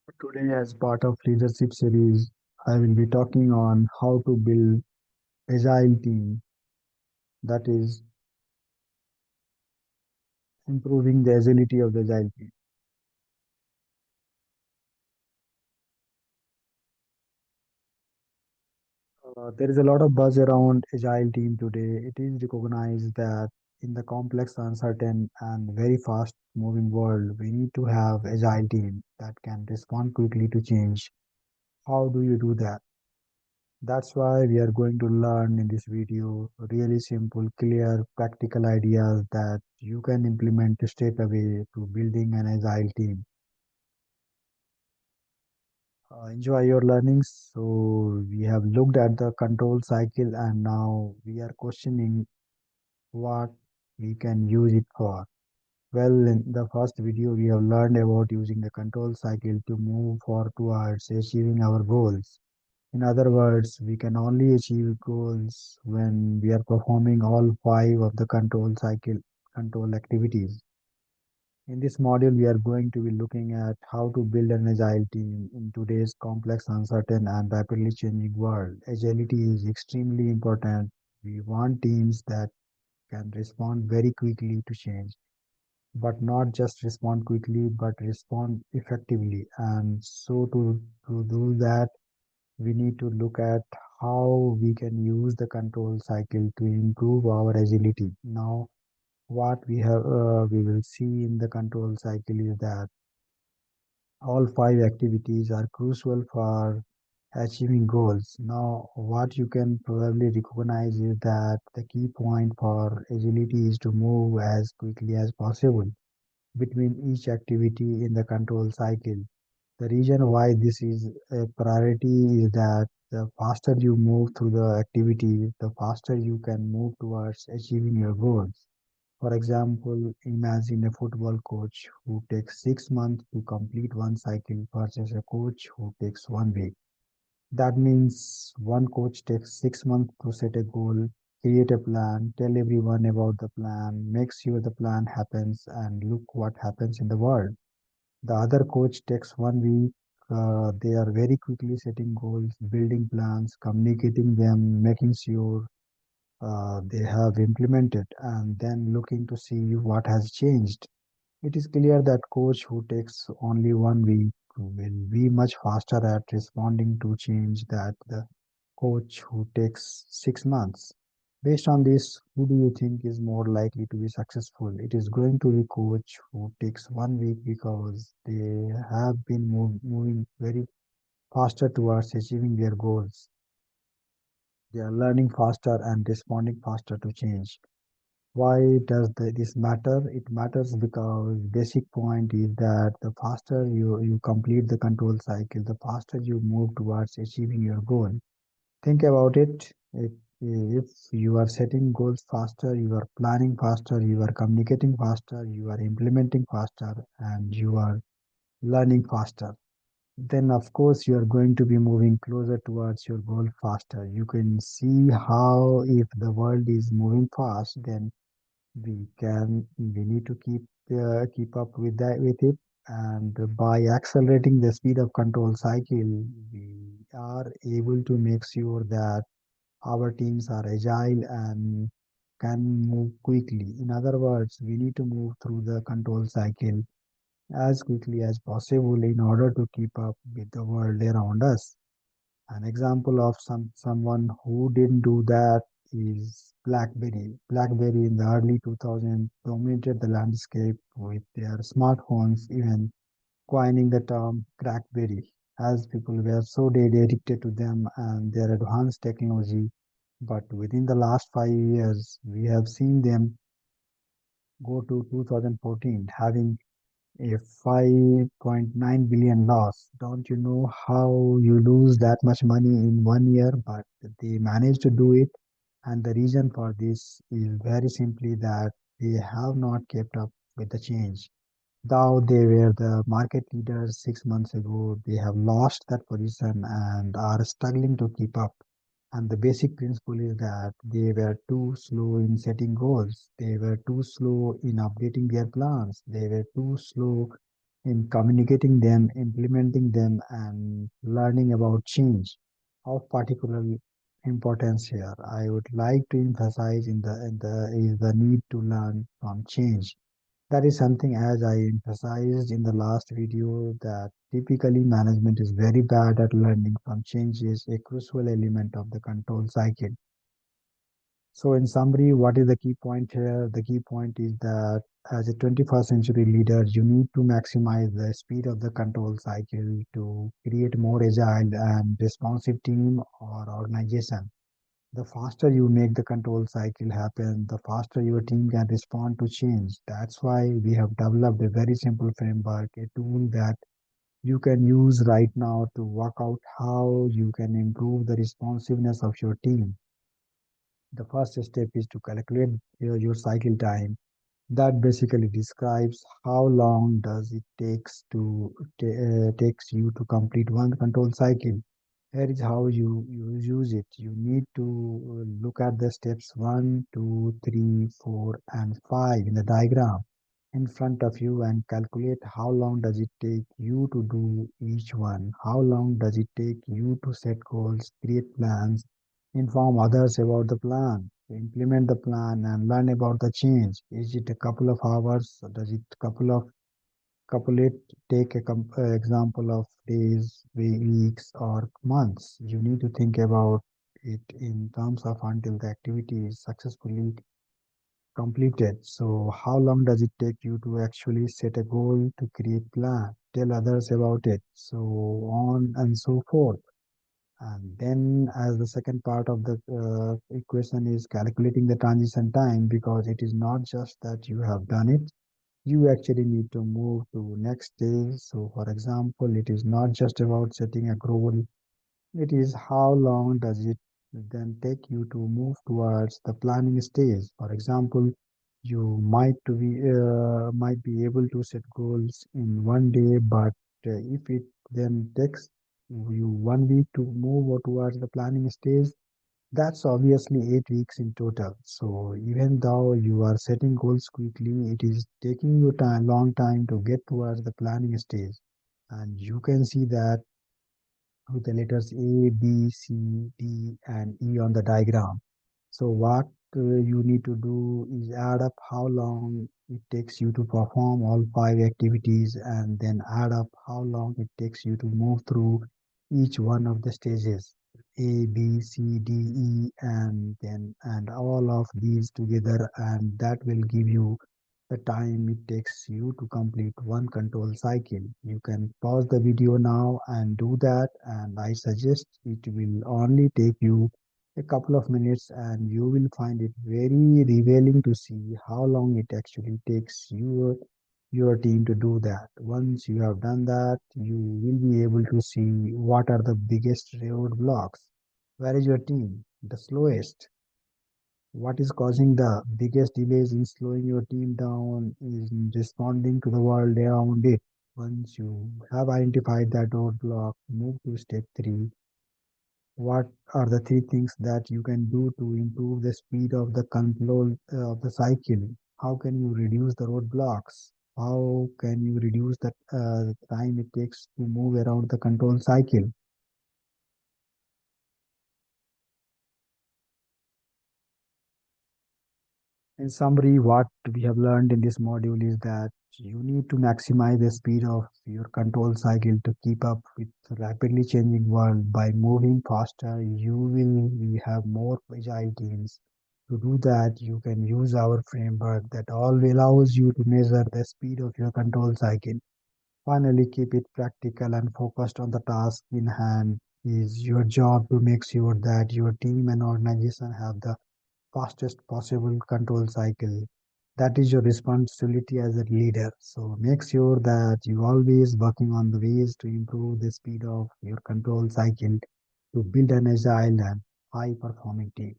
Today, as part of leadership series, I will be talking on how to build agile team, that is improving the agility of the agile team. There is a lot of buzz around agile team today. It is recognized that in the complex, uncertain, and very fast moving world, we need to have agile team that can respond quickly to change. How do you do that? That's why we are going to learn in this video really simple, clear, practical ideas that you can implement straight away to building an agile team. Enjoy your learnings. So we have looked at the control cycle and now we are questioning what we can use it for. Well, in the first video, we have learned about using the control cycle to move forward towards achieving our goals. In other words, we can only achieve goals when we are performing all five of the control cycle control activities. In this module, we are going to be looking at how to build an agile team in today's complex, uncertain, and rapidly changing world. Agility is extremely important. We want teams that can respond very quickly to change, but not just respond quickly, but respond effectively. And so to do that, we need to look at how we can use the control cycle to improve our agility. Now, what we will see in the control cycle is that all five activities are crucial for achieving goals. Now, what you can probably recognize is that the key point for agility is to move as quickly as possible between each activity in the control cycle. The reason why this is a priority is that the faster you move through the activity, the faster you can move towards achieving your goals. For example, imagine a football coach who takes 6 months to complete one cycle versus a coach who takes 1 week. That means one coach takes 6 months to set a goal, create a plan, tell everyone about the plan, make sure the plan happens, and look what happens in the world. The other coach takes 1 week. They are very quickly setting goals, building plans, communicating them, making sure they have implemented, and then looking to see what has changed. It is clear that coach who takes only 1 week will be much faster at responding to change than the coach who takes 6 months. Based on this, who do you think is more likely to be successful? It is going to be coach who takes 1 week because they have been moving very faster towards achieving their goals. They are learning faster and responding faster to change. Why does this matter? It matters because basic point is that the faster you complete the control cycle, the faster you move towards achieving your goal. Think about it. If you are setting goals faster, you are planning faster, you are communicating faster, you are implementing faster, and you are learning faster, then of course you are going to be moving closer towards your goal faster. You can see how if the world is moving fast, then we need to keep up with it, and by accelerating the speed of control cycle, we are able to make sure that our teams are agile and can move quickly. In other words, we need to move through the control cycle as quickly as possible in order to keep up with the world around us. An example of someone who didn't do that is BlackBerry. BlackBerry in the early 2000s dominated the landscape with their smartphones, even coining the term crackberry, as people were so addicted to them and their advanced technology. But within the last 5 years, we have seen them go to 2014, having a 5.9 billion loss. Don't you know how you lose that much money in 1 year? But they managed to do it. And the reason for this is very simply that they have not kept up with the change. Though they were the market leaders 6 months ago, they have lost that position and are struggling to keep up. And the basic principle is that they were too slow in setting goals. They were too slow in updating their plans. They were too slow in communicating them, implementing them, and learning about change. Of particular importance here, I would like to emphasize is the need to learn from change. That is something, as I emphasized in the last video, that typically management is very bad at learning from change is a crucial element of the control cycle. So, in summary, what is the key point here? The key point is that as a 21st century leader, you need to maximize the speed of the control cycle to create more agile and responsive team or organization. The faster you make the control cycle happen, the faster your team can respond to change. That's why we have developed a very simple framework, a tool that you can use right now to work out how you can improve the responsiveness of your team. The first step is to calculate your cycle time. That basically describes how long does it takes you to complete one control cycle. Here is how you use it. You need to look at the steps 1, 2, 3, 4, and 5 in the diagram in front of you and calculate how long does it take you to do each one. How long does it take you to set goals, create plans, inform others about the plan, implement the plan, and learn about the change. Is it a couple of hours? Does it couple it take a example of days, weeks, or months? You need to think about it in terms of until the activity is successfully completed. So how long does it take you to actually set a goal, to create plan, tell others about it, so on and so forth. And then as the second part of the equation is calculating the transition time, because it is not just that you have done it, you actually need to move to next stage. So for example, it is not just about setting a goal, it is how long does it then take you to move towards the planning stage. For example, you might be able to set goals in one day, but if it then takes you 1 week to move towards the planning stage, that's obviously 8 weeks in total. So even though you are setting goals quickly, it is taking you time, long time to get towards the planning stage. And you can see that with the letters A, B, C, D, and E on the diagram. So what you need to do is add up how long it takes you to perform all 5 activities and then add up how long it takes you to move through each one of the stages. A, B, C, D, E, and then and all of these together, and that will give you the time it takes you to complete one control cycle. You can pause the video now and do that, and I suggest it will only take you a couple of minutes, and you will find it very revealing to see how long it actually takes your team to do that. Once you have done that, you will be able to see what are the biggest roadblocks. Where is your team the slowest? What is causing the biggest delays in slowing your team down is responding to the world around it. Once you have identified that roadblock, move to step 3. What are the 3 things that you can do to improve the speed of the control of the cycle? How can you reduce the roadblocks? How can you reduce the time it takes to move around the control cycle? In summary, what we have learned in this module is that you need to maximize the speed of your control cycle to keep up with the rapidly changing world. By moving faster, we have more agile teams. To do that, you can use our framework that all allows you to measure the speed of your control cycle. Finally, keep it practical and focused on the task in hand. Is your job to make sure that your team and organization have the fastest possible control cycle. That is your responsibility as a leader. So make sure that you always working on the ways to improve the speed of your control cycle to build an agile and high performing team.